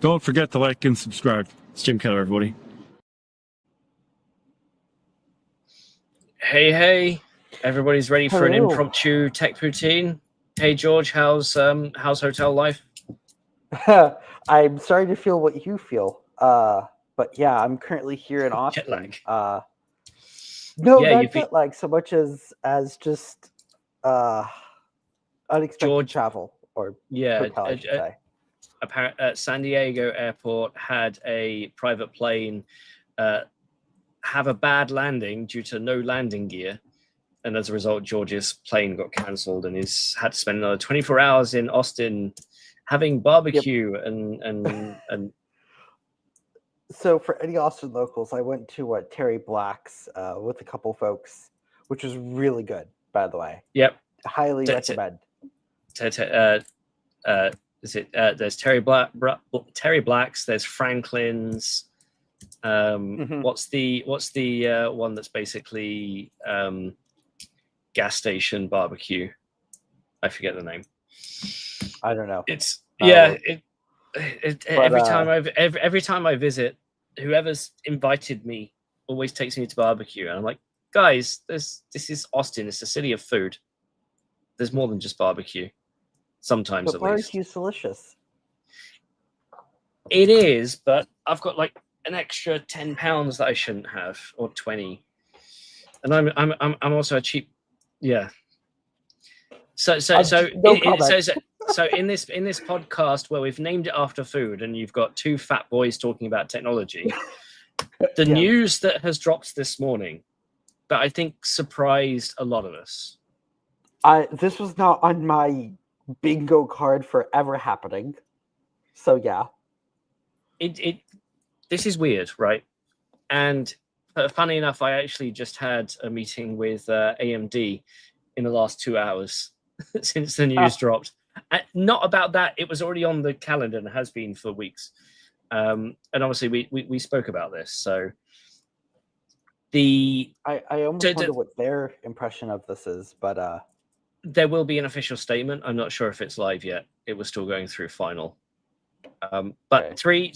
Don't forget to like and subscribe. It's Jim Keller, everybody. Hey, everybody's ready for an Hello. impromptu tech poutine. Hey, George, how's hotel life? I'm sorry to feel what you feel. But yeah, I'm currently here in Austin. Jet lag. No, Yeah, not jet lag so much as just unexpected George, travel or yeah, hotel, I should say. San Diego Airport had a private plane have a bad landing due to no landing gear, and as a result, George's plane got cancelled, and he's had to spend another 24 hours in Austin having barbecue. Yep. and So for any Austin locals, I went to Terry Black's with a couple folks, which was really good, by the way. Yep, highly recommend. Is it? There's Terry Black's. There's Franklin's. What's the one that's basically gas station barbecue? I forget the name. I don't know. It's every time I visit, whoever's invited me always takes me to barbecue, and I'm like, guys, this is Austin. It's a city of food. There's more than just barbecue. Sometimes, but at least. Barbecue's delicious. It is, but I've got like an extra 10 pounds that I shouldn't have, or 20, and I'm also a cheap, yeah. So in this podcast where we've named it after food, and you've got two fat boys talking about technology, the news that has dropped this morning that I think surprised a lot of us. This was not on my bingo card for ever happening, so yeah. This is weird, right? And funny enough, I actually just had a meeting with AMD in the last 2 hours since the news dropped. Not about that. It was already on the calendar and has been for weeks. And obviously, we spoke about this. So I almost wonder what their impression of this is, but there will be an official statement. I'm not sure if it's live yet. It was still going through final. But okay.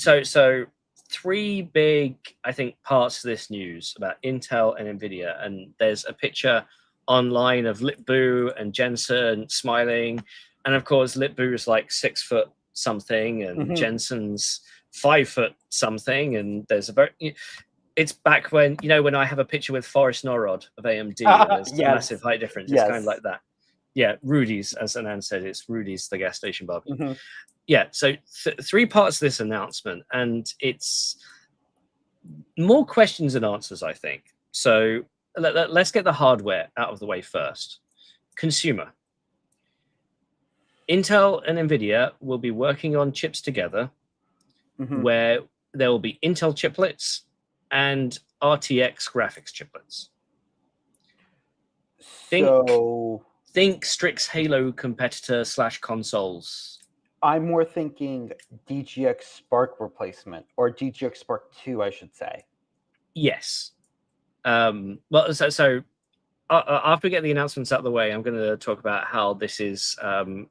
Three big, I think, parts to this news about Intel and Nvidia, and there's a picture online of Lip-Bu and Jensen smiling, and of course Lip-Bu is like 6 foot something, and Jensen's 5 foot something, and there's it's back when when I have a picture with Forrest Norrod of AMD, and there's a massive height difference. It's kind of like that. Yeah, Rudy's, as Anand said, it's Rudy's the gas station barbecue. Yeah, so three parts of this announcement, and it's more questions than answers, I think. So let's get the hardware out of the way first. Consumer. Intel and Nvidia will be working on chips together where there will be Intel chiplets and RTX graphics chiplets. Think Strix Halo competitor / consoles. I'm more thinking DGX Spark replacement, or DGX Spark 2, I should say. Yes. Well, so after we get the announcements out of the way, I'm going to talk about how this is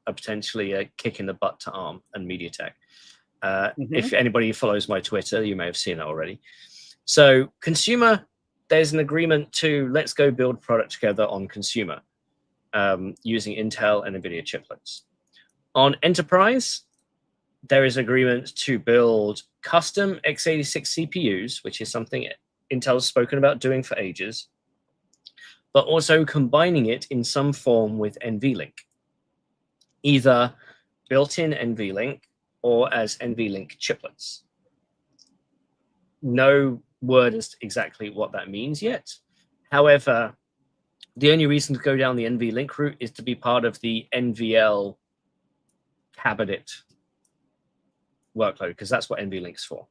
potentially a kick in the butt to ARM and MediaTek. If anybody follows my Twitter, you may have seen it already. So consumer, there's an agreement to let's go build product together on consumer using Intel and Nvidia chiplets. On enterprise, there is agreement to build custom x86 CPUs, which is something Intel has spoken about doing for ages, but also combining it in some form with NVLink, either built-in NVLink or as NVLink chiplets. No word as to exactly what that means yet. However, the only reason to go down the NVLink route is to be part of the NVL cabinet workload, because that's what NVLink's for.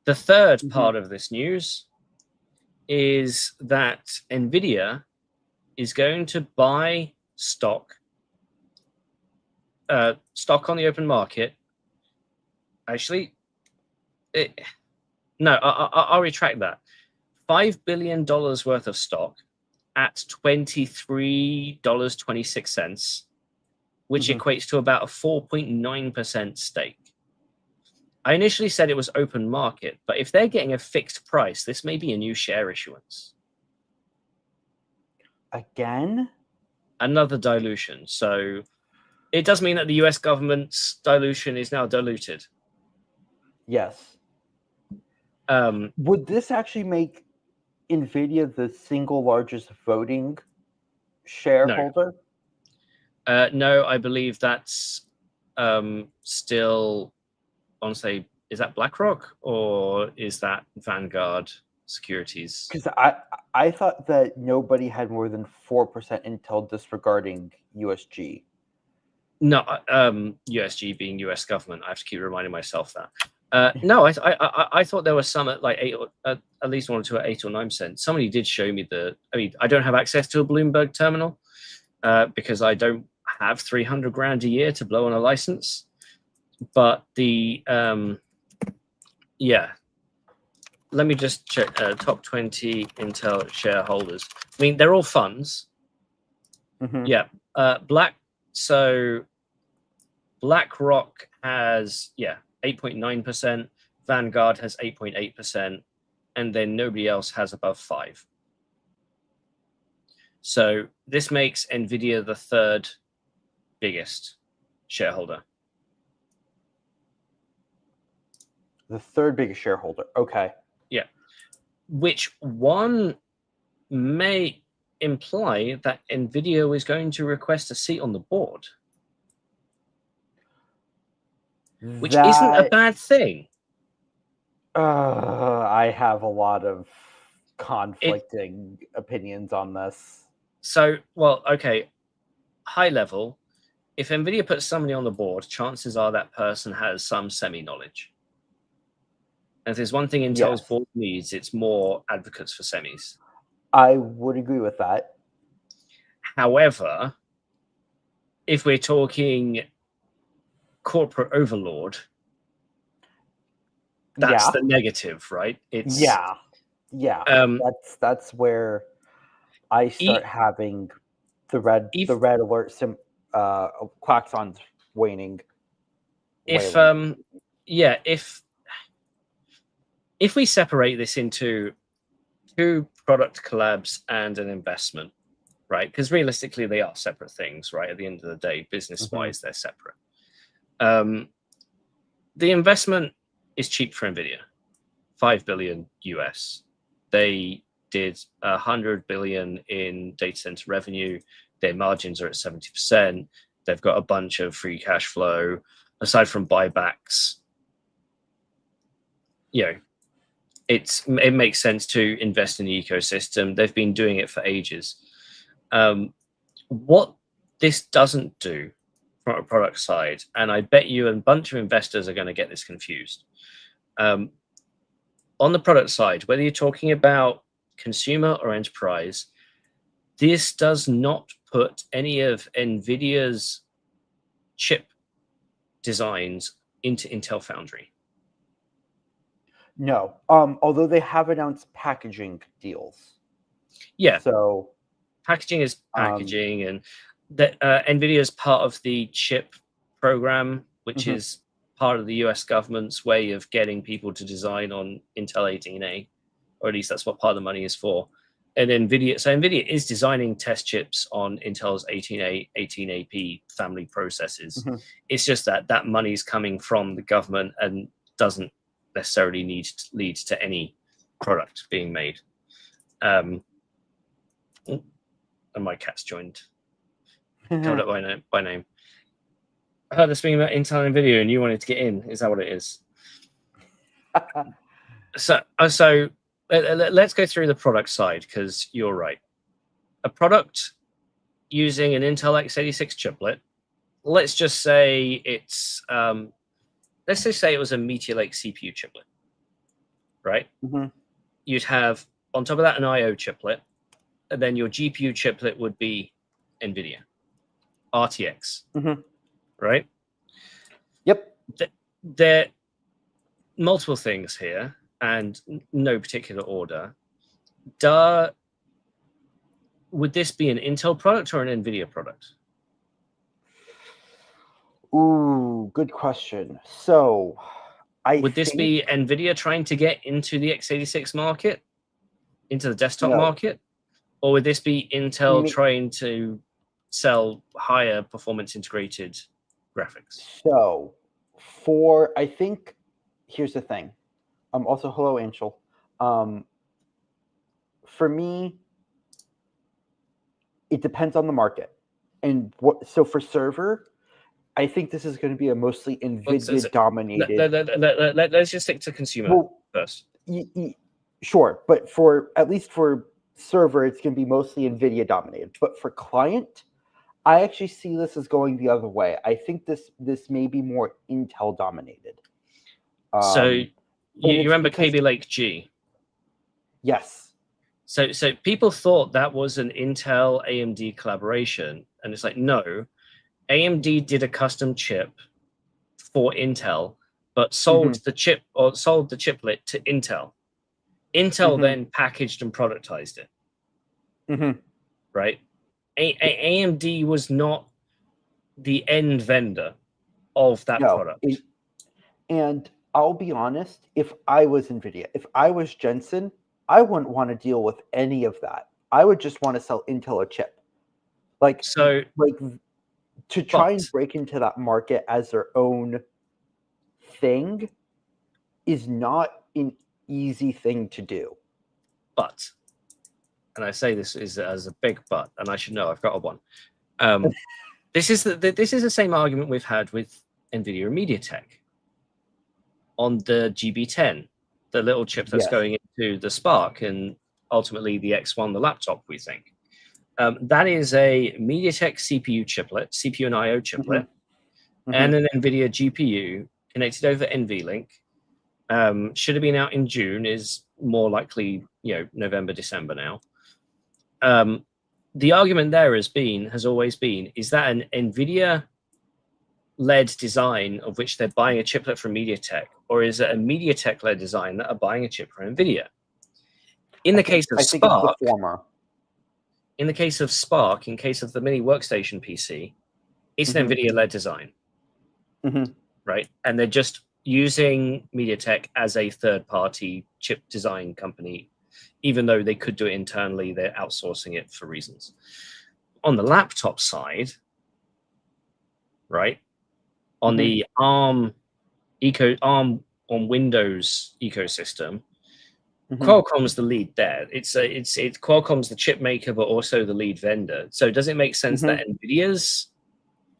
The third part of this news is that Nvidia is going to buy stock on the open market. Actually, I'll retract that. $5 billion worth of stock at $23.26, which equates to about a 4.9% stake. I initially said it was open market, but if they're getting a fixed price, this may be a new share issuance. Again? Another dilution. So it does mean that the US government's dilution is now diluted. Yes. Um, Would this actually make Nvidia the single largest voting shareholder? no, I believe that's still, I want to say, is that BlackRock or is that Vanguard Securities? Because I thought that nobody had more than 4% Intel disregarding USG. No, USG being US government. I have to keep reminding myself that. No, I thought there were some at like 8 or at least 1 or 2 at 8 or 9%. Somebody did show me I mean, I don't have access to a Bloomberg terminal because I don't have 300 grand a year to blow on a license. But the yeah, let me just check top 20 Intel shareholders. I mean, they're all funds. Mm-hmm. Yeah, So BlackRock has 8.9%, Vanguard has 8.8%, and then nobody else has above 5%. So this makes Nvidia the third biggest shareholder. The third biggest shareholder. Okay. Yeah, which one may imply that Nvidia is going to request a seat on the board, which isn't a bad thing. I have a lot of conflicting opinions on this. So, well, okay, high level, if Nvidia puts somebody on the board, chances are that person has some semi-knowledge. And if there's one thing Intel's board needs, it's more advocates for semis. I would agree with that. However, if we're talking corporate overlord, that's the negative, right? It's that's where I start having the red alert klaxons waning. If we separate this into 2 product collabs and an investment, right? Because realistically, they are separate things, right? At the end of the day, business-wise, they're separate. The investment is cheap for Nvidia, $5 billion US. They did $100 billion in data center revenue. Their margins are at 70%. They've got a bunch of free cash flow. Aside from buybacks, it makes sense to invest in the ecosystem. They've been doing it for ages. What this doesn't do from a product side, and I bet you a bunch of investors are going to get this confused. On the product side, whether you're talking about consumer or enterprise, this does not put any of Nvidia's chip designs into Intel Foundry. No, although they have announced packaging deals. Yeah. So packaging is packaging, and that Nvidia is part of the chip program, which is part of the US government's way of getting people to design on Intel 18A, or at least that's what part of the money is for. And Nvidia is designing test chips on Intel's 18A, 18AP family processes. It's just that money is coming from the government and doesn't necessarily lead to any product being made. And my cat's joined. Coming up by name. I heard us speaking about Intel and Nvidia, and you wanted to get in. Is that what it is? So let's go through the product side, because you're right. A product using an Intel x86 chiplet. Let's just say it's let's just say it was a Meteor Lake CPU chiplet, right? You'd have on top of that an IO chiplet, and then your GPU chiplet would be Nvidia RTX, right? Yep. There are multiple things here, and no particular order. Would this be an Intel product or an Nvidia product? Ooh, good question. So Would this be Nvidia trying to get into the x86 market, into the desktop market, or would this be Intel trying to sell higher performance integrated graphics? So, I think, here's the thing. Also, hello, Angel. For me, it depends on the market. And so for server, I think this is going to be a mostly NVIDIA dominated. Let's just stick to consumer first. Sure, but at least for server, it's going to be mostly NVIDIA dominated. But for client, I actually see this as going the other way. I think this may be more Intel dominated. So you remember Kaby Lake G? Yes. So people thought that was an Intel AMD collaboration, and it's like, no, AMD did a custom chip for Intel, but sold the chip or sold the chiplet to Intel. Intel then packaged and productized it. Right? AMD was not the end vendor of that product. And I'll be honest, if I was NVIDIA, if I was Jensen, I wouldn't want to deal with any of that. I would just want to sell Intel a chip. To try and break into that market as their own thing is not an easy thing to do. But, and I say this is as a big but, and I should know, I've got a one. This is the same argument we've had with Nvidia and MediaTek on the GB10, the little chip that's going into the Spark and ultimately the X1, the laptop, we think. That is a MediaTek CPU chiplet, CPU and I/O chiplet, and an Nvidia GPU connected over NVLink. Should have been out in June, is more likely, November, December now. The argument there has always been, is that an Nvidia-led design of which they're buying a chiplet from MediaTek, or is it a MediaTek-led design that are buying a chip from Nvidia? In the case of Spark, think it's the former. In the case of Spark, in case of the mini workstation PC, it's an NVIDIA-led design, right? And they're just using MediaTek as a third-party chip design company, even though they could do it internally. They're outsourcing it for reasons. On the laptop side, right, on the ARM on Windows ecosystem, Qualcomm's the lead there. It's Qualcomm's the chip maker, but also the lead vendor. So does it make sense that Nvidia's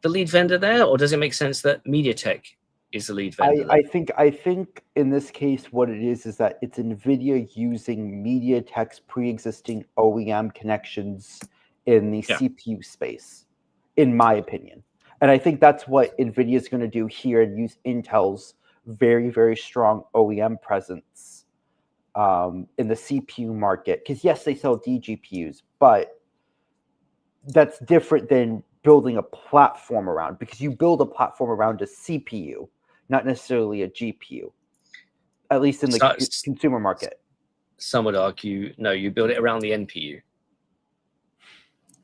the lead vendor there, or does it make sense that MediaTek is the lead vendor? I think in this case, what it is that it's Nvidia using MediaTek's pre-existing OEM connections in the CPU space, in my opinion. And I think that's what Nvidia is going to do here and use Intel's very, very strong OEM presence in the CPU market. Because yes, they sell DGPUs, but that's different than building a platform around, because you build a platform around a CPU, not necessarily a GPU, at least in the consumer market. Some would argue, no, you build it around the NPU.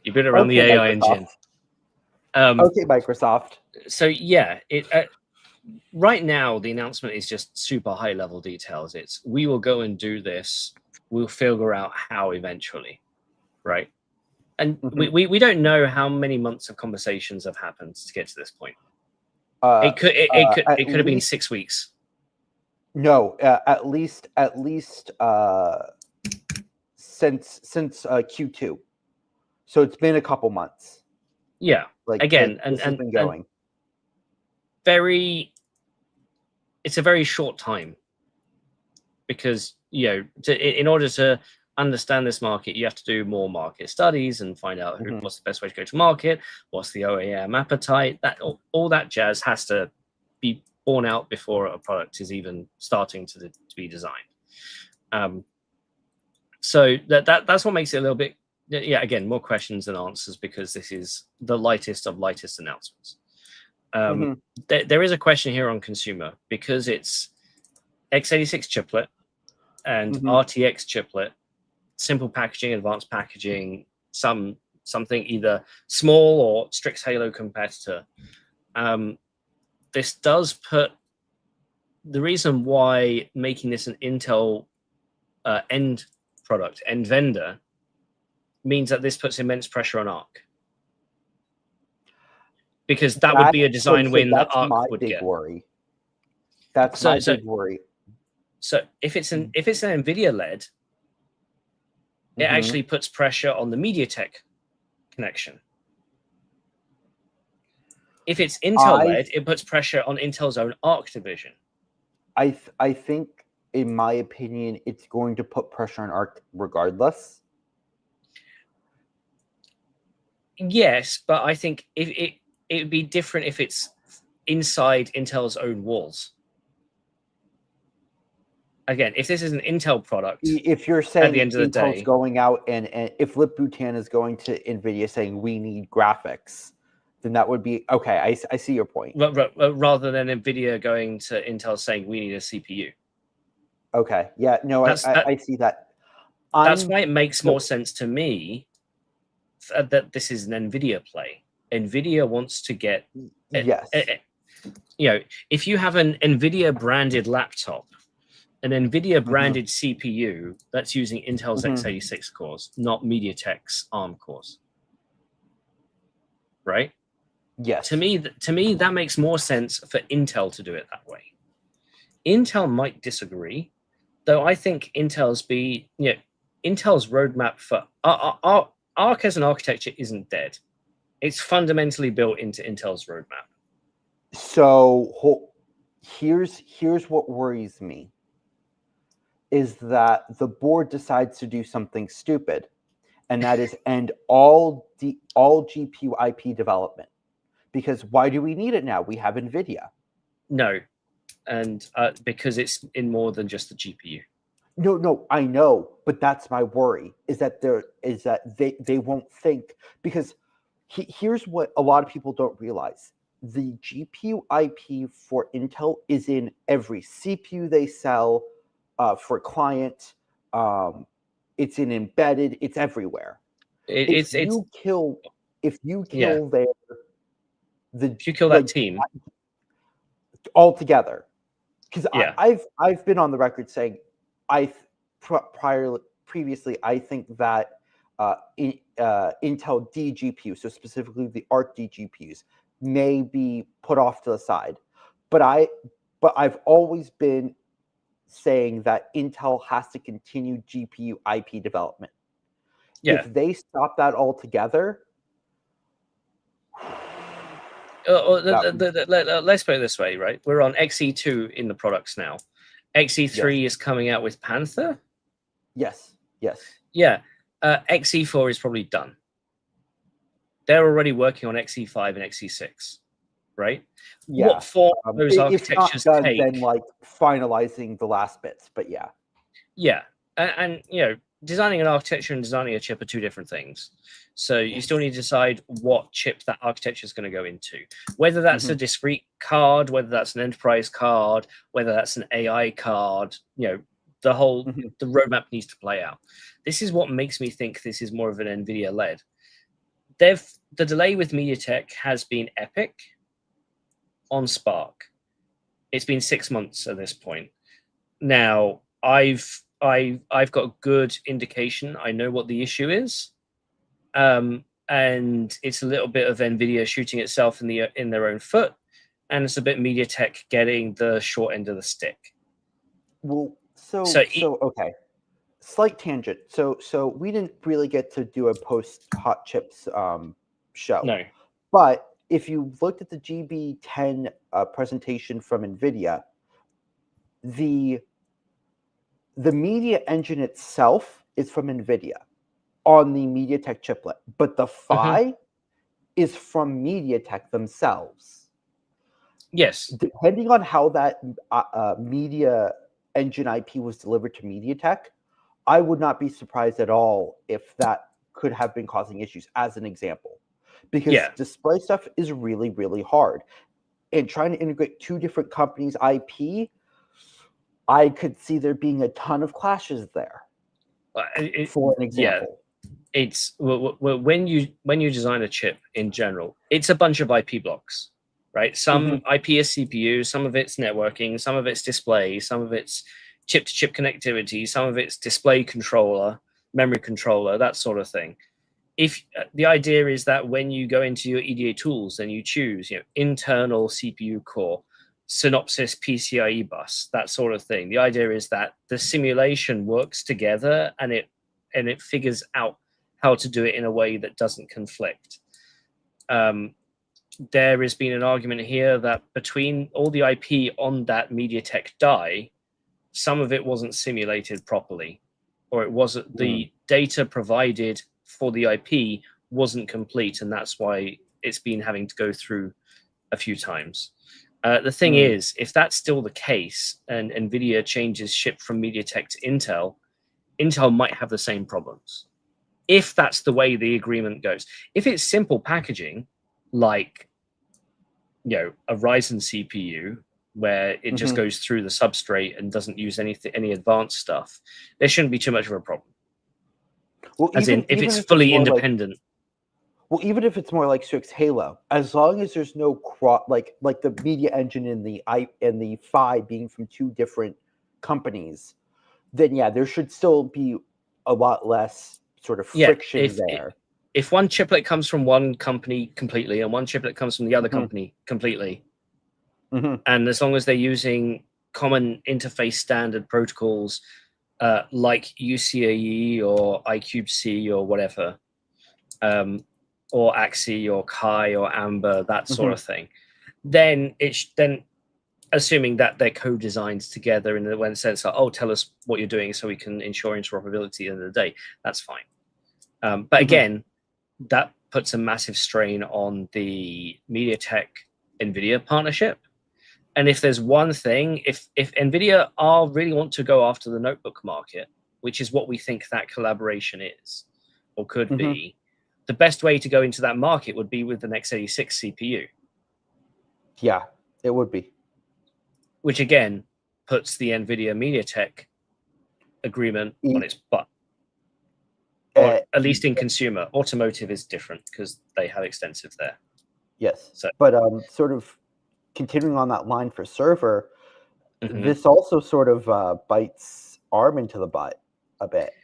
You build it around the AI engine. Okay, Microsoft. So yeah, right now the announcement is just super high level details. It's, we will go and do this. We'll figure out how eventually, right? And we don't know how many months of conversations have happened to get to this point. It could have been 6 weeks. No, at least since Q2. So it's been a couple months. Yeah. Again, this has been going. It's a very short time, because in order to understand this market, you have to do more market studies and find out what's the best way to go to market, what's the OEM appetite, all that jazz has to be borne out before a product is even starting to be designed. So that's what makes it a little bit, again, more questions than answers, because this is the lightest of lightest announcements. There is a question here on consumer, because it's x86 chiplet and RTX chiplet, simple packaging, advanced packaging, something either small or Strix Halo competitor. This does put the reason why making this an Intel end product, end vendor, means that this puts immense pressure on Arc. Because that would be a design win that Arc would get. Worry. That's my big worry. So if it's an Nvidia led, it actually puts pressure on the MediaTek connection. If it's Intel led, it puts pressure on Intel's own Arc division. I think, in my opinion, it's going to put pressure on Arc regardless. Yes, but I think if it would be different if it's inside Intel's own walls. Again, if this is an Intel product, if you're saying at the end of the Intel's day, going out and if Poutine is going to Nvidia saying we need graphics, then that would be okay. I see your point. Rather than Nvidia going to Intel saying we need a CPU. Okay. Yeah. No, I see that. That's why it makes more sense to me that this is an Nvidia play. Nvidia wants to get if you have an Nvidia branded laptop, an Nvidia branded CPU that's using Intel's x86 cores, not MediaTek's ARM cores, right? Yes. To me, that makes more sense for Intel to do it that way. Intel might disagree, though. I think Intel's roadmap for Arc as an architecture isn't dead. It's fundamentally built into Intel's roadmap. So here's what worries me is that the board decides to do something stupid, and that is end all GPU IP development. Because why do we need it now? We have Nvidia. No, and because it's in more than just the GPU. No, I know, but that's my worry. Is that they won't think, because here's what a lot of people don't realize: the GPU IP for Intel is in every CPU they sell for client. It's in embedded. It's everywhere. If you kill that team altogether, because I've been on the record saying previously I think that Intel D GPU, so specifically the Arc D GPUs, may be put off to the side, but I've always been saying that Intel has to continue GPU IP development. If they stop that altogether, let's put it this way, right? We're on XE2 in the products now. XE3 is coming out with Panther. Yes. Yeah. XE4 is probably done. They're already working on XE5 and XE6, right? Yeah. What form those architectures take? Then like finalizing the last bits, but yeah. Yeah, and designing an architecture and designing a chip are two different things. So you still need to decide what chip that architecture is going to go into. Whether that's a discrete card, whether that's an enterprise card, whether that's an AI card, the whole the roadmap needs to play out. This is what makes me think this is more of an Nvidia led. The delay with MediaTek has been epic on Spark. It's been 6 months at this point. Now I've got good indication. I know what the issue is, and it's a little bit of Nvidia shooting itself in their own foot, and it's a bit MediaTek getting the short end of the stick. Well, so okay, slight tangent. So we didn't really get to do a post Hot Chips show. No, but if you looked at the GB10 presentation from Nvidia, the media engine itself is from Nvidia on the MediaTek chiplet, but the PHY is from MediaTek themselves. Yes. Depending on how that media engine IP was delivered to MediaTek, I would not be surprised at all if that could have been causing issues, as an example. Because display stuff is really, really hard. And trying to integrate two different companies' IP, I could see there being a ton of clashes there. For an example. It's when you design a chip in general, it's a bunch of IP blocks. right? Some IP is CPU, some of it's networking, some of it's display, some of it's chip-to-chip connectivity, some of it's display controller, memory controller, that sort of thing. If the idea is that when you go into your EDA tools and you choose, internal CPU core, Synopsys PCIe bus, that sort of thing, the idea is that the simulation works together and it figures out how to do it in a way that doesn't conflict. There has been an argument here that between all the IP on that MediaTek die, some of it wasn't simulated properly, or it wasn't the data provided for the IP wasn't complete, and that's why it's been having to go through a few times. The thing is, if that's still the case and Nvidia changes ship from MediaTek to Intel, Intel might have the same problems. If that's the way the agreement goes. If it's simple packaging, like a Ryzen CPU, where it just goes through the substrate and doesn't use any advanced stuff, there shouldn't be too much of a problem. Well, if it's fully independent. Well, even if it's more like Strix Halo, as long as there's no like the media engine and the PHY being from two different companies, then yeah, there should still be a lot less sort of friction there. If one chiplet comes from one company completely and one chiplet comes from the other company completely, and as long as they're using common interface standard protocols like UCAE or I3C or whatever, or AXI or Kai or Amber, that sort of thing, then assuming that they're co-designed together in the sense that, tell us what you're doing so we can ensure interoperability at the end of the day, that's fine. But again, that puts a massive strain on the MediaTek Nvidia partnership. And if there's one thing, if Nvidia really want to go after the notebook market, which is what we think that collaboration is or could be, the best way to go into that market would be with the x86 CPU. Yeah, it would be. Which again puts the Nvidia MediaTek agreement on its butt. Or at least in consumer. Automotive is different because they have extensive there. Yes. So, but sort of continuing on that line for server, this also sort of bites ARM into the butt a bit.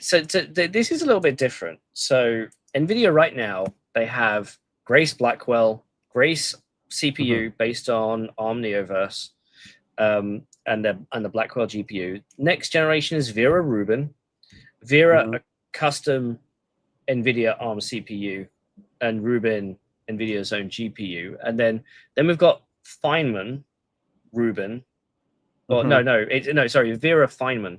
So this is a little bit different. So Nvidia right now, they have Grace Blackwell, Grace CPU based on ARM Neoverse, and the Blackwell GPU. Next generation is Vera Rubin. Vera, a custom Nvidia ARM CPU, and Rubin, Nvidia's own GPU. And then we've got Feynman Rubin. Well, Vera Feynman.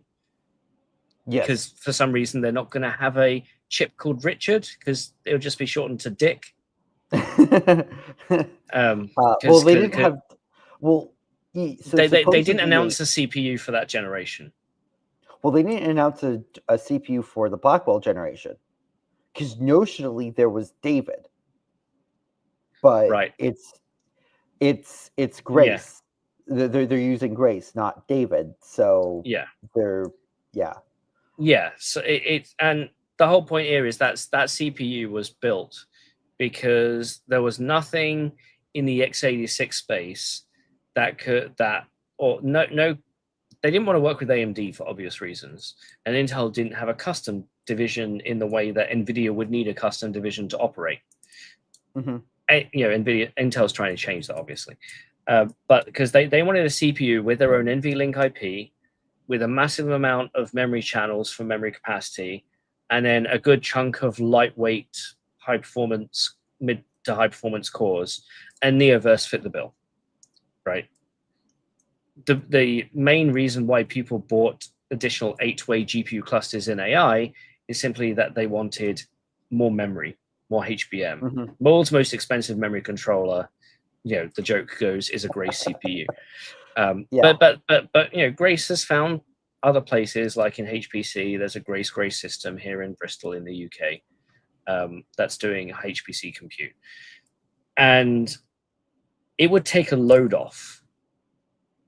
Yes. Because for some reason they're not going to have a chip called Richard because it'll just be shortened to Dick. They didn't have. Well, they didn't announce a CPU for that generation. Well, they didn't announce a CPU for the Blackwell generation because notionally there was David, but it's Grace. Yeah. They're using Grace, not David. So So and the whole point here is that CPU was built because there was nothing in the x86 space they didn't want to work with AMD for obvious reasons, and Intel didn't have a custom division in the way that Nvidia would need a custom division to operate. Intel's trying to change that, obviously, but because they wanted a CPU with their own NVLink IP, with a massive amount of memory channels for memory capacity, and then a good chunk of lightweight, high performance, mid to high performance cores, and Neoverse fit the bill, right? The main reason why people bought additional 8-way GPU clusters in AI is simply that they wanted more memory, more HBM. World's most expensive memory controller, the joke goes, is a Grace CPU. But Grace has found other places, like in HPC. There's a Grace system here in Bristol in the UK that's doing HPC compute, and it would take a load off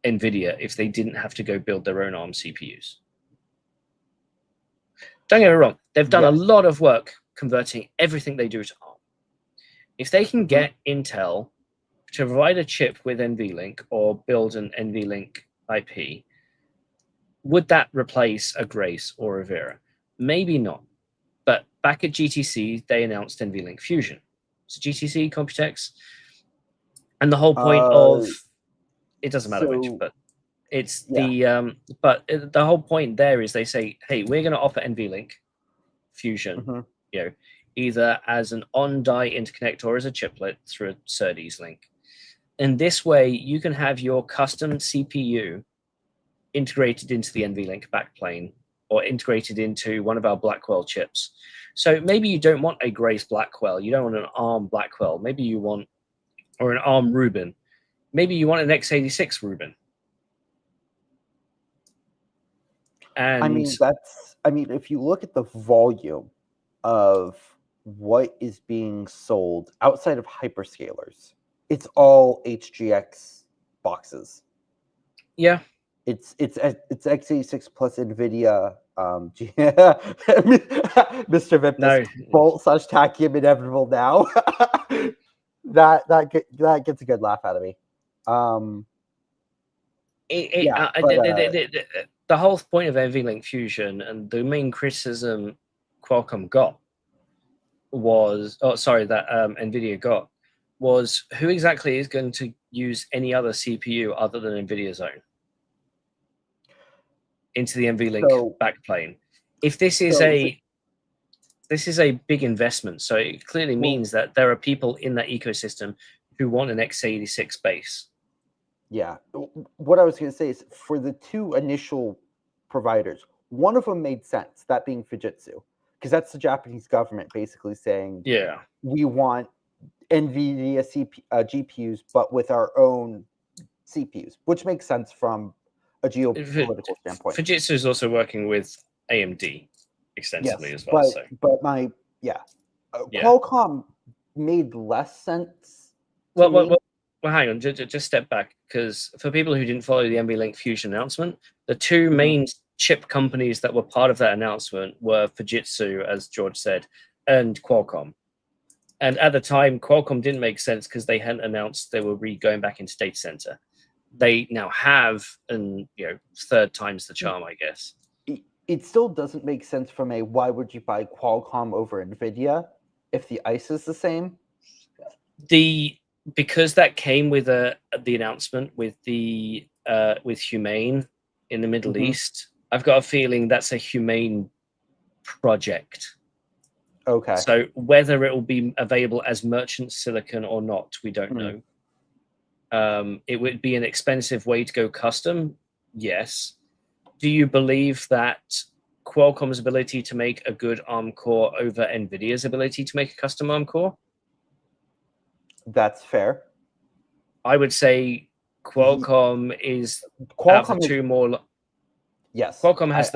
Nvidia if they didn't have to go build their own ARM CPUs. Don't get me wrong, they've done a lot of work converting everything they do to ARM. If they can get Intel to provide a chip with NVLink or build an NVLink IP, would that replace a Grace or a Vera? Maybe not. But back at GTC, they announced NVLink Fusion. So GTC, Computex, and the whole point of it doesn't matter which, but it's the whole point there is they say, hey, we're going to offer NVLink Fusion, either as an on-die interconnect or as a chiplet through a SerDes link. And this way, you can have your custom CPU integrated into the NVLink backplane or integrated into one of our Blackwell chips. So maybe you don't want a Grace Blackwell, you don't want an ARM Blackwell, maybe you want, or an ARM Rubin, maybe you want an x86 Rubin. And I mean, if you look at the volume of what is being sold outside of hyperscalers, it's all HGX boxes. Yeah. It's x86 plus Nvidia. Mr. Vip, no, bolt / tachyon inevitable now. that gets a good laugh out of me. The whole point of NVLink Fusion and the main criticism Qualcomm got was, Nvidia got, was who exactly is going to use any other CPU other than Nvidia's own into the NVLink backplane. If this is a big investment, so it clearly means that there are people in that ecosystem who want an x86 base. Yeah, what I was going to say is for the two initial providers, one of them made sense, that being Fujitsu, because that's the Japanese government basically saying, yeah, we want NVIDIA GPUs, but with our own CPUs, which makes sense from a geopolitical standpoint. Fujitsu is also working with AMD extensively as well. Qualcomm made less sense. Well, hang on, just step back, because for people who didn't follow the NVLink Fusion announcement, the two main chip companies that were part of that announcement were Fujitsu, as George said, and Qualcomm. And at the time, Qualcomm didn't make sense because they hadn't announced they were going back into data center. They now have, and third time's the charm, I guess. It still doesn't make sense from a why would you buy Qualcomm over Nvidia if the ICE is the same? Because that came with the announcement with Humane in the Middle East. I've got a feeling that's a Humane project. Okay. So whether it will be available as merchant silicon or not, we don't know. It would be an expensive way to go custom. Yes. Do you believe that Qualcomm's ability to make a good ARM core over Nvidia's ability to make a custom ARM core? That's fair. I would say Qualcomm is out of the two more. Yes, Qualcomm has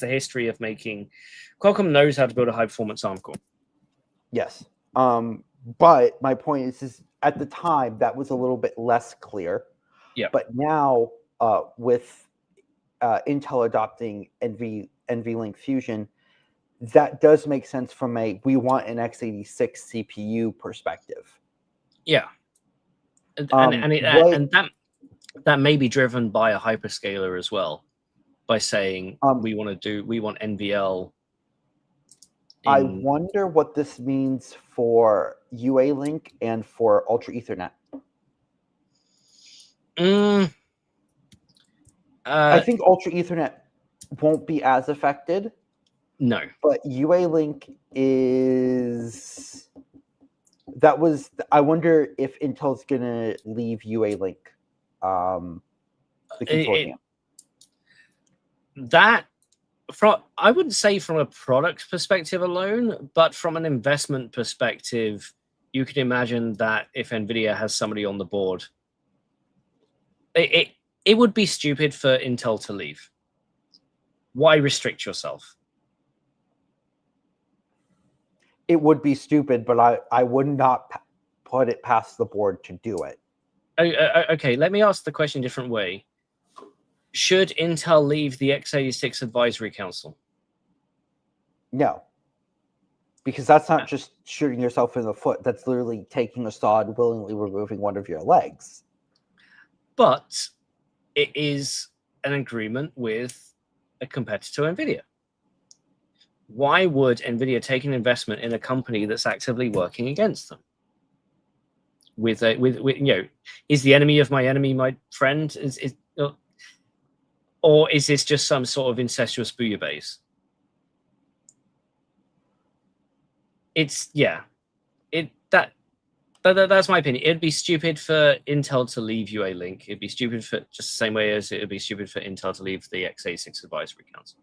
the history of making. Qualcomm knows how to build a high performance ARM core. Yes, but my point is at the time that was a little bit less clear. Yeah. But now with Intel adopting NVLink Fusion, that does make sense from a we want an x86 CPU perspective. Yeah, and that may be driven by a hyperscaler as well, by saying we want NVL. I wonder what this means for UA Link and for Ultra Ethernet. I think Ultra Ethernet won't be as affected. No, but UA Link is. I wonder if Intel's gonna leave UA Link, the consortium. I wouldn't say from a product perspective alone, but from an investment perspective, you can imagine that if Nvidia has somebody on the board, it would be stupid for Intel to leave. Why restrict yourself? It would be stupid, but I would not put it past the board to do it. Okay, let me ask the question a different way. Should Intel leave the x86 Advisory Council? No. because that's not just shooting yourself in the foot. That's literally taking a saw and willingly removing one of your legs. But it is an agreement with a competitor, Nvidia. Why would Nvidia take an investment in a company that's actively working against them? With is the enemy of my enemy my friend? Or is this just some sort of incestuous bouillabaisse? That's my opinion. It'd be stupid for Intel to leave you a link. It'd be stupid for just the same way as it would be stupid for Intel to leave the x86 advisory council.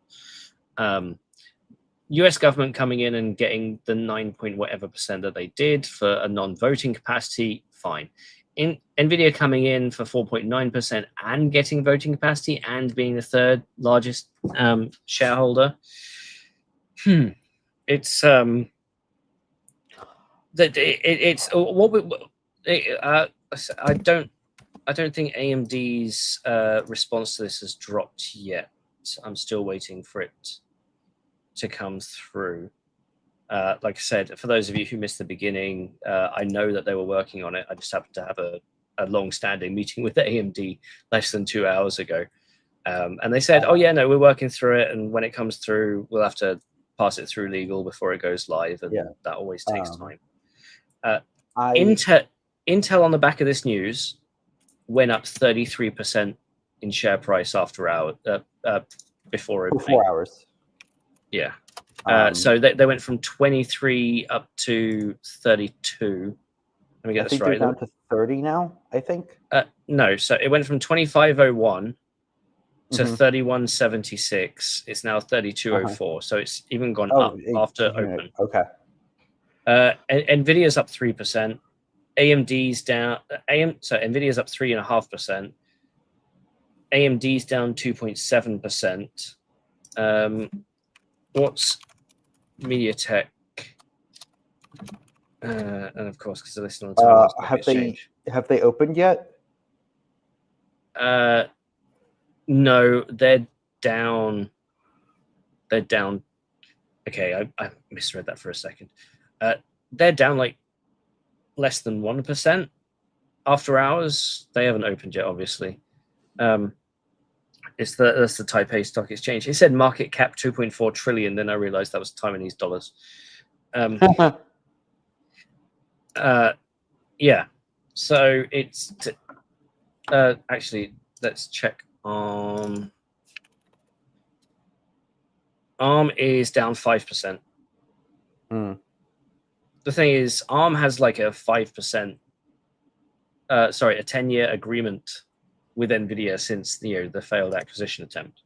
US government coming in and getting the 9 point whatever % that they did for a non-voting capacity, fine. Nvidia coming in for 4.9% and getting voting capacity and being the third largest shareholder. It's I don't think AMD's response to this has dropped yet. I'm still waiting for it to come through. Like I said, for those of you who missed the beginning, I know that they were working on it. I just happened to have a long-standing meeting with AMD less than 2 hours ago. And they said, oh, yeah, no, we're working through it. And when it comes through, we'll have to pass it through legal before it goes live. And that always takes time. Intel on the back of this news went up 33% in share price after before 4 hours. Yeah. So they went from 23 up to 32. Let me get this right. They're down to 30 now, I think. No, so it went from 2501 to 3176. It's now 3204. So it's even gone up after open. Okay. Nvidia's up 3%. AMD's down. So Nvidia's up 3.5%. AMD's down 2.7%. What's MediaTek? And of course, because they're listed on the time, have they opened yet? No, they're down. They're down. Okay, I misread that for a second. They're down like less than 1% after hours. They haven't opened yet, obviously. That's the Taipei Stock Exchange. It said market cap 2.4 trillion. Then I realized that was Taiwanese dollars. Yeah. So it's actually, let's check on ARM is down 5%. The thing is, ARM has like a 5%, a 10-year agreement with Nvidia since the failed acquisition attempt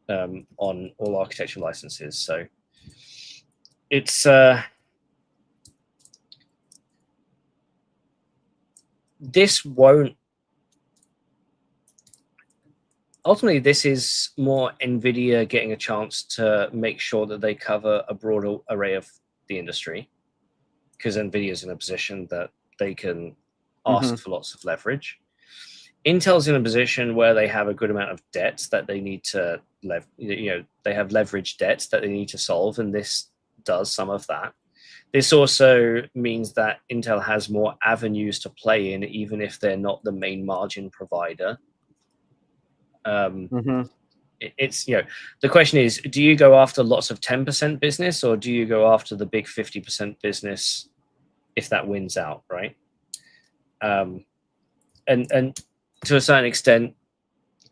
on all architecture licenses. So it's this won't. Ultimately, this is more Nvidia getting a chance to make sure that they cover a broader array of the industry, because Nvidia is in a position that they can ask for lots of leverage. Intel's in a position where they have a good amount of debt that they need to they have leverage debt that they need to solve, and this does some of that. This also means that Intel has more avenues to play in, even if they're not the main margin provider. It's the question is, do you go after lots of 10% business, or do you go after the big 50% business if that wins out, right? And to a certain extent,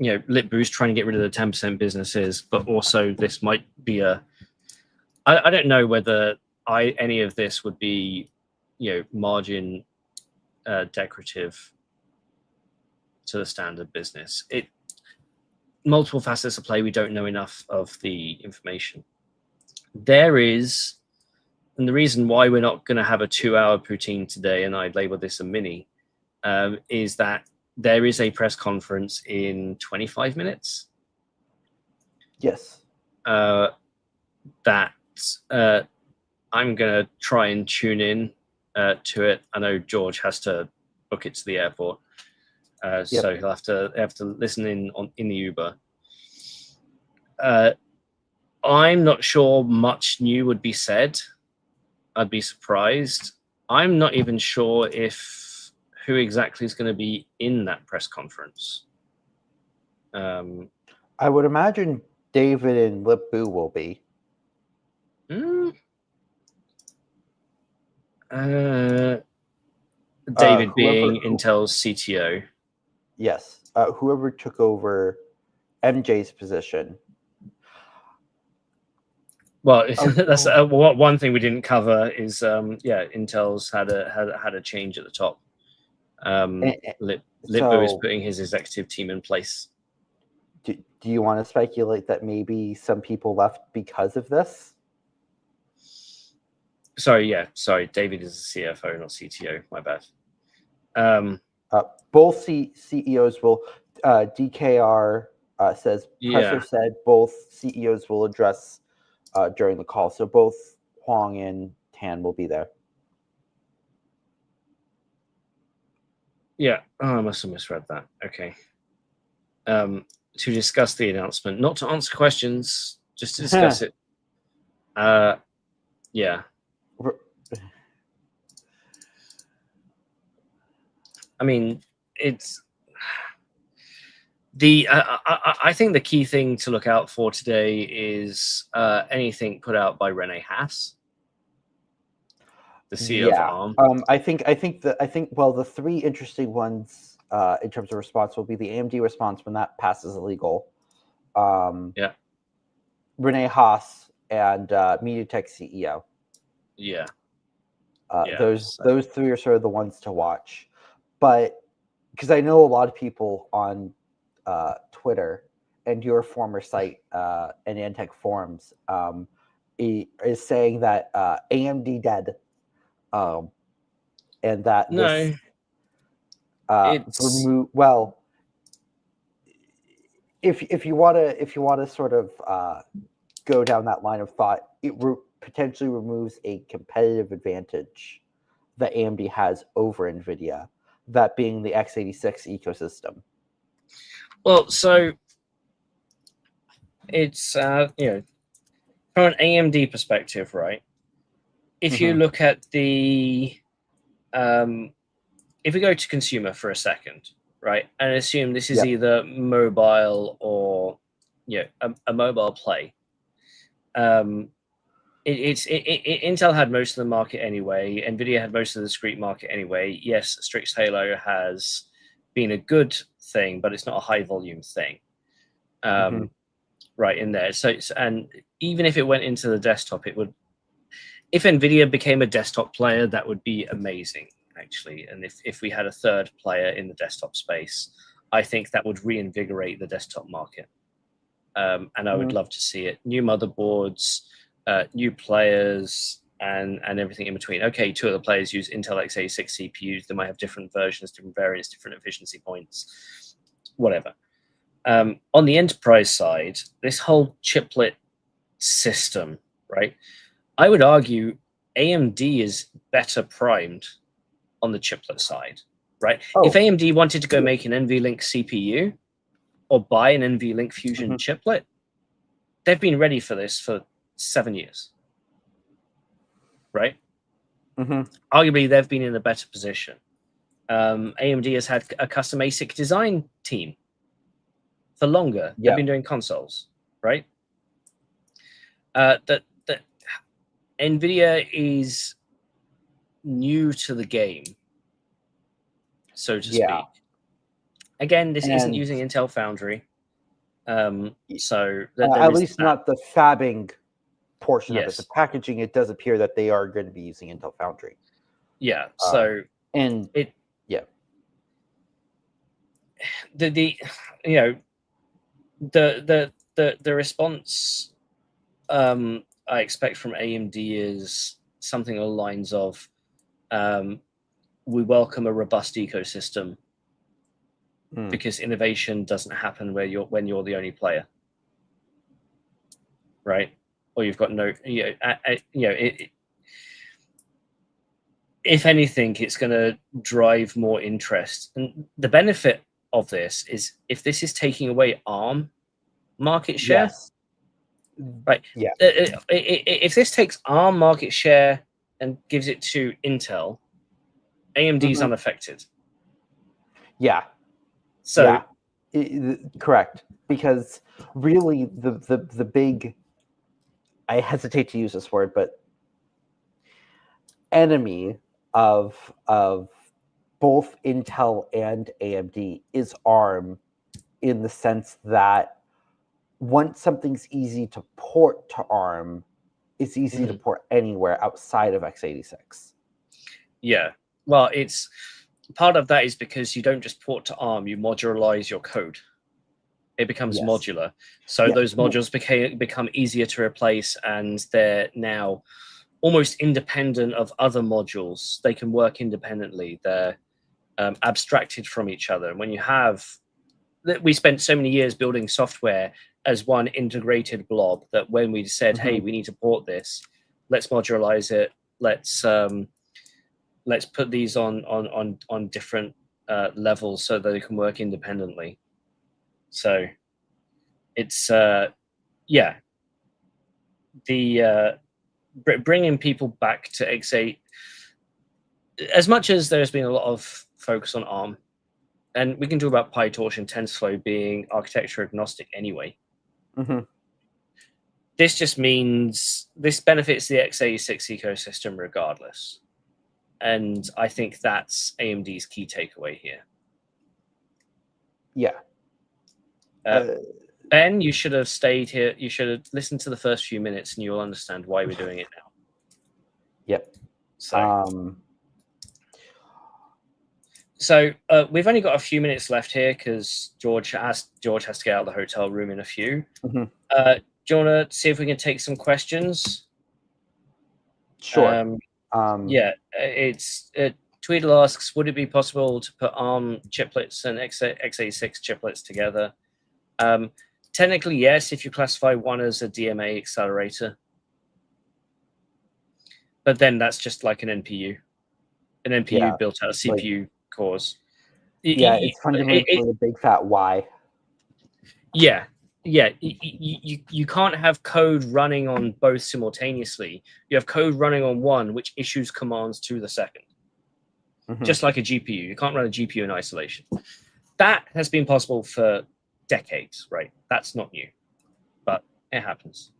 Litboo's trying to get rid of the 10% businesses, but also this might be I don't know whether any of this would be margin decorative to the standard business. Multiple facets of play. We don't know enough of the information. There is, and the reason why we're not going to have a 2-hour Poutine today, and I labeled this a mini, is that there is a press conference in 25 minutes. Yes. That I'm going to try and tune in to it. I know George has to book it to the airport. So he'll have to listen in the Uber. I'm not sure much new would be said. I'd be surprised. I'm not even sure who exactly is going to be in that press conference. I would imagine David and Lip-Bu will be. David being Intel's CTO. Yes. Whoever took over MJ's position. Well, that's one thing we didn't cover is Intel's had a change at the top. Lip-Bu is putting his executive team in place. Do you want to speculate that maybe some people left because of this? Sorry, David is a CFO, not CTO. My bad. Both CEOs will. DKR says Presser said both CEOs will address during the call, so both Huang and Tan will be there. Yeah, I must have misread that. Okay. To discuss the announcement, not to answer questions, just to discuss it. Yeah. I mean, it's I think the key thing to look out for today is anything put out by Rene Haas, the CEO of ARM. I think the three interesting ones in terms of response will be the AMD response when that passes illegal. Rene Haas and MediaTek CEO. Those three are sort of the ones to watch. But because I know a lot of people on Twitter and your former site and Antec forums is saying that AMD dead, and that this if you want to sort of go down that line of thought, it potentially removes a competitive advantage that AMD has over Nvidia, that being the x86 ecosystem. Well, so it's from an AMD perspective, right? If you look at the if we go to consumer for a second, right, and assume this is either mobile or a mobile play, Intel had most of the market anyway. Nvidia had most of the discrete market anyway. Yes, Strix Halo has been a good thing, but it's not a high volume thing. Right in there. So and even if it went into the desktop, it would. If Nvidia became a desktop player, that would be amazing, actually. And if we had a third player in the desktop space, I think that would reinvigorate the desktop market. And I would love to see it. New motherboards, new players, and everything in between. Okay, two of the players use Intel x86 CPUs. They might have different versions, different variants, different efficiency points, whatever. On the enterprise side, this whole chiplet system, right? I would argue AMD is better primed on the chiplet side, right? If AMD wanted to go make an NVLink CPU or buy an NVLink Fusion chiplet, they've been ready for this for 7 years, right? Arguably, they've been in a better position. AMD has had a custom ASIC design team for longer. They've been doing consoles, right? That Nvidia is new to the game, so to speak. Again, this isn't using Intel Foundry, so at least not the fabbing portion of it. The packaging, it does appear that they are going to be using Intel Foundry. So the response I expect from AMD is something along the lines of, we welcome a robust ecosystem because innovation doesn't happen when you're the only player, right? Or you've got no, if anything, it's going to drive more interest. And the benefit of this is if this is taking away ARM market share. Right. If this takes ARM market share and gives it to Intel, AMD is unaffected. Yeah. So correct, because really the big, I hesitate to use this word, but enemy of both Intel and AMD is ARM, in the sense that once something's easy to port to ARM, it's easy to port anywhere outside of x86. Yeah, well, it's part of that is because you don't just port to ARM, you modularize your code. It becomes modular. So those modules become easier to replace, and they're now almost independent of other modules. They can work independently. They're abstracted from each other. And when you have, we spent so many years building software as one integrated blob that when we said, hey, we need to port this, let's modularize it. Let's put these on different levels so that they can work independently. So it's bringing people back to x8. As much as there's been a lot of focus on ARM, and we can talk about PyTorch and TensorFlow being architecture agnostic anyway. This just means this benefits the x86 ecosystem regardless. And I think that's AMD's key takeaway here. Yeah. Ben, you should have stayed here. You should have listened to the first few minutes, and you'll understand why we're doing it now. Yep. So we've only got a few minutes left here because George has to get out of the hotel room in a few. Do you want to see if we can take some questions? Sure. Yeah, it's Tweedle asks, would it be possible to put ARM chiplets and x86 chiplets together? Technically, yes, if you classify one as a DMA accelerator. But then that's just like an NPU. An NPU built out of CPU cores. It's fundamentally a big fat Y. Yeah. You can't have code running on both simultaneously. You have code running on one, which issues commands to the second. Just like a GPU. You can't run a GPU in isolation. That has been possible for decades, right? That's not new, but it happens.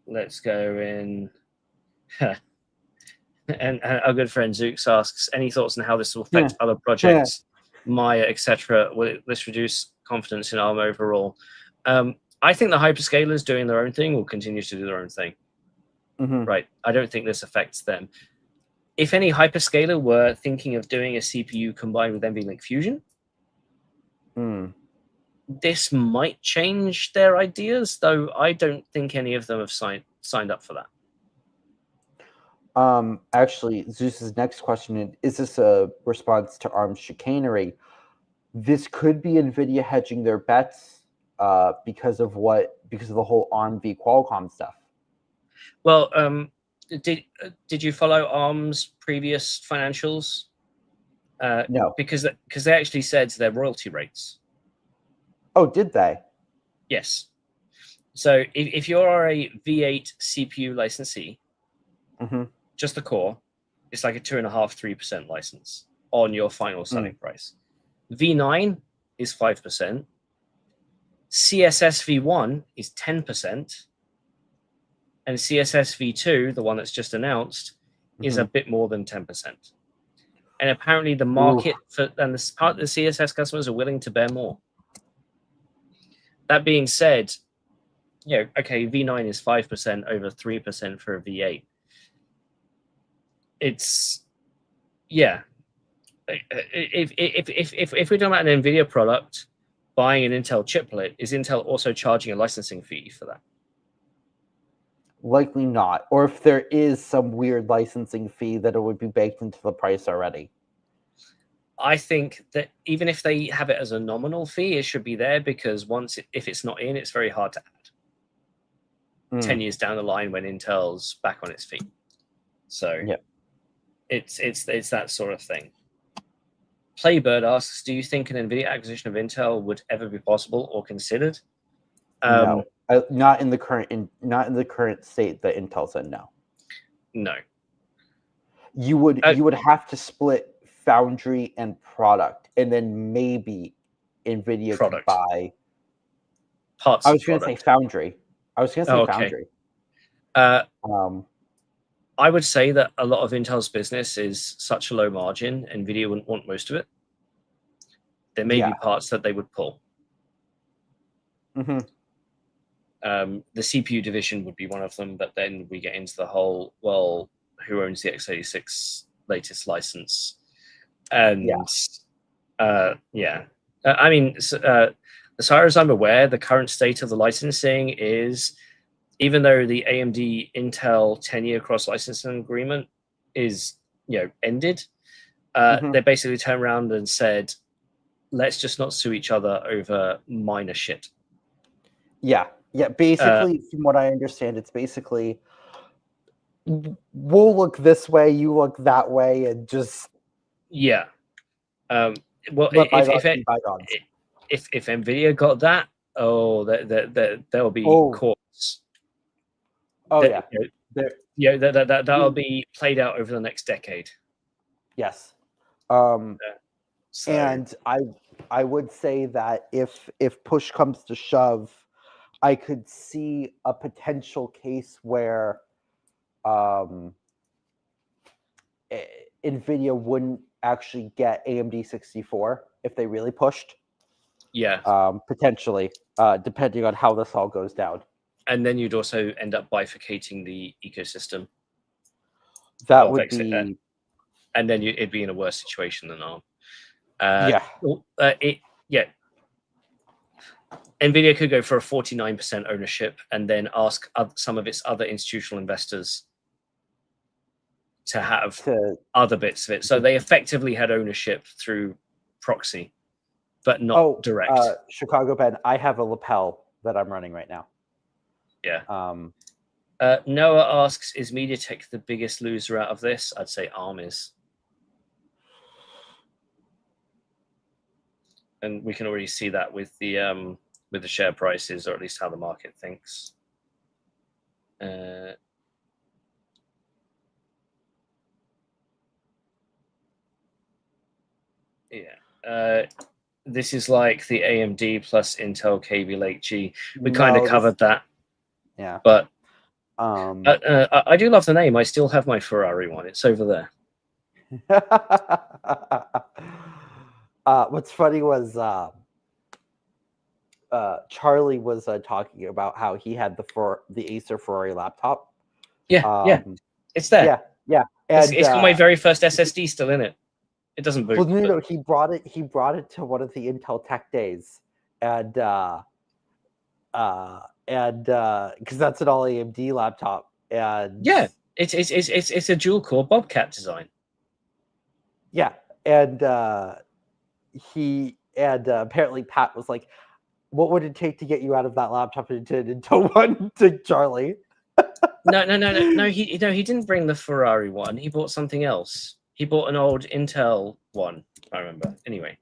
Let's go in. And our good friend Zooks asks, any thoughts on how this will affect other projects, Maya, etc.? Will this reduce confidence in ARM overall? I think the hyperscalers doing their own thing will continue to do their own thing. Right? I don't think this affects them. If any hyperscaler were thinking of doing a CPU combined with NVLink Fusion, this might change their ideas, though I don't think any of them have signed up for that. Actually, Zeus's next question is this a response to ARM's chicanery? This could be Nvidia hedging their bets because of the whole ARM v Qualcomm stuff. Well, did you follow ARM's previous financials? No, because they actually said their royalty rates. Oh, did they? Yes. So if you are a V8 CPU licensee, just the core, it's like a 2.5–3% license on your final selling price. V9 is 5%. CSS V1 is 10%. And CSS V2, the one that's just announced, is a bit more than 10%. And apparently the market the CSS customers are willing to bear more. That being said, okay, V9 is 5% over 3% for a V8. It's if we're talking about an Nvidia product buying an Intel chiplet, is Intel also charging a licensing fee for that? Likely not. Or if there is some weird licensing fee, that it would be baked into the price already. I think that even if they have it as a nominal fee, it should be there, because if it's not in, it's very hard to add 10 years down the line when Intel's back on its feet. So it's that sort of thing. Playbird asks, do you think an Nvidia acquisition of Intel would ever be possible or considered? No, not in the current state that Intel's in. No, No. you would have to split foundry and product, and then maybe Nvidia could buy parts. I was going to say foundry. Foundry. I would say that a lot of Intel's business is such a low margin, Nvidia wouldn't want most of it. There may be parts that they would pull. Mm-hmm. The CPU division would be one of them, but then we get into the whole, well, who owns the x86 latest license? And I mean, as far as I'm aware, the current state of the licensing is, even though the AMD Intel 10-year cross-licensing agreement is, ended, they basically turned around and said, let's just not sue each other over minor shit. Yeah. Basically, from what I understand, it's basically we'll look this way, you look that way, and just well, if Nvidia got that, there'll be courts. That'll be played out over the next decade. Yes. And I would say that if push comes to shove, I could see a potential case where Nvidia wouldn't actually get AMD 64 if they really pushed. Potentially, depending on how this all goes down. And then you'd also end up bifurcating the ecosystem. That would be, and then it'd be in a worse situation than ARM. Nvidia could go for a 49% ownership and then ask some of its other institutional investors to have other bits of it. So they effectively had ownership through proxy, but not direct. Chicago Ben, I have a lapel that I'm running right now. Noah asks, is MediaTek the biggest loser out of this? I'd say ARM is. And we can already see that with the share prices, or at least how the market thinks. This is like the AMD plus Intel Kaby Lake G. We kind of covered that. Yeah. But I do love the name. I still have my Ferrari one. It's over there. What's funny was Charlie was talking about how he had the Acer Ferrari laptop. It's there. Yeah. And it's got my very first SSD still in it. It doesn't boot. Well, no, he brought it to one of the Intel Tech Days, and because that's an all AMD laptop, and it's a dual core Bobcat design. Yeah, and apparently Pat was like, "What would it take to get you out of that laptop into Intel one?" To Charlie. No. He didn't bring the Ferrari one. He bought something else. He bought an old Intel one, I remember. Anyway,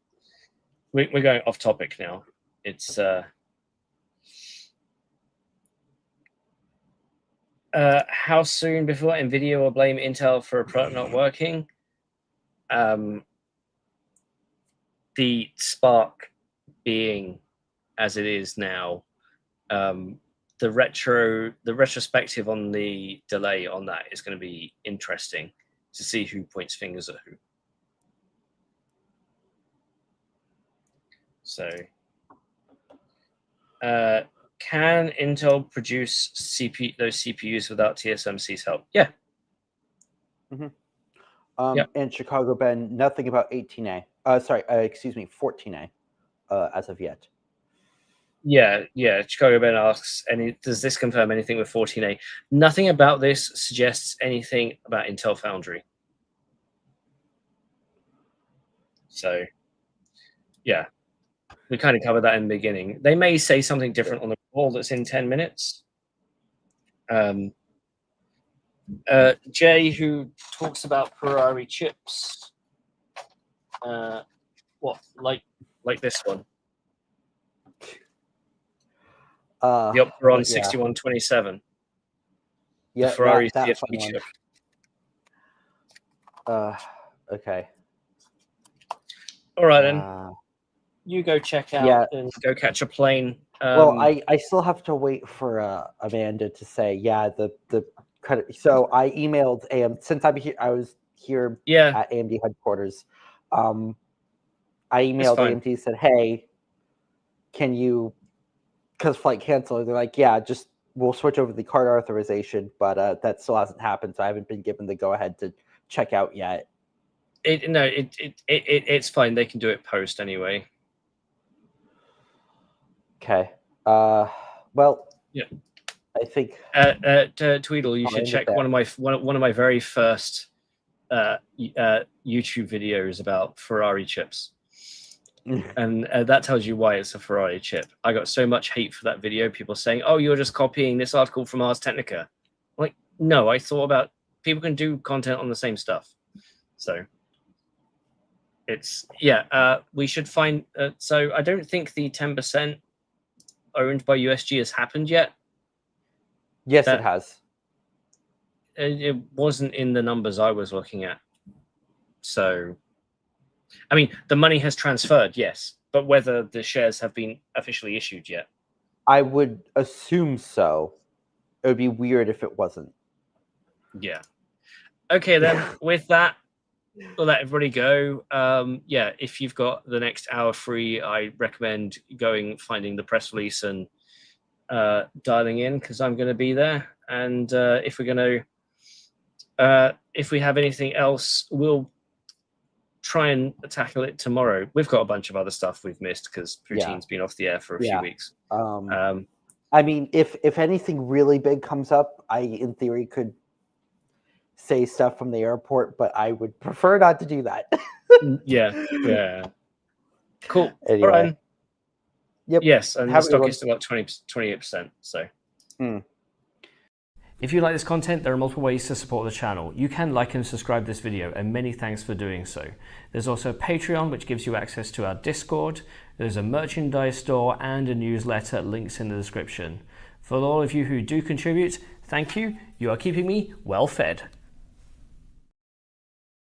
we're going off topic now. It's how soon before Nvidia will blame Intel for a product not working? The Spark being as it is now, the retrospective on the delay on that is going to be interesting to see who points fingers at who. So, can Intel produce those CPUs without TSMC's help? Yeah. And Chicago Ben, nothing about 18A. 14A, as of yet. Yeah. Chicago Ben asks, does this confirm anything with 14A? Nothing about this suggests anything about Intel Foundry. So, yeah, we kind of covered that in the beginning. They may say something different on the call that's in 10 minutes. Jay, who talks about Ferrari chips, like this one. The Opteron 6127. Yeah, the Ferrari that CFD fun chip. one. Okay. All right, then. You go check out and go catch a plane. Well, I still have to wait for Amanda to say, the credit. So I emailed since I was here at AMD headquarters. I emailed AMD and said, hey, can you, because flight canceled, they're like, we'll switch over the card authorization, but that still hasn't happened, so I haven't been given the go-ahead to check out yet. It's fine. They can do it post anyway. Okay. Well. Yeah. I think. Tweedle, you should check one of my very first YouTube videos about Ferrari chips. And that tells you why it's a Ferrari chip. I got so much hate for that video. People saying, "Oh, you're just copying this article from Ars Technica." I'm like, no, I thought about people can do content on the same stuff. So it's we should find. So I don't think the 10% owned by USG has happened yet. Yes, it has. It wasn't in the numbers I was looking at. So. I mean, the money has transferred, yes, but whether the shares have been officially issued yet. I would assume so. It would be weird if it wasn't. Yeah. Okay, then, with that, we'll let everybody go. If you've got the next hour free, I recommend finding the press release and dialing in, because I'm going to be there. And if we have anything else, we'll try and tackle it tomorrow. We've got a bunch of other stuff we've missed because Poutine's been off the air for a few weeks. I mean, if anything really big comes up, I in theory could say stuff from the airport, but I would prefer not to do that. Yeah. Cool. Anyway. All right. Yep. Yes, and the stock is still up 28%. So. If you like this content, there are multiple ways to support the channel. You can like and subscribe this video, and many thanks for doing so. There's also a Patreon, which gives you access to our Discord. There's a merchandise store and a newsletter, links in the description. For all of you who do contribute, thank you. You are keeping me well fed.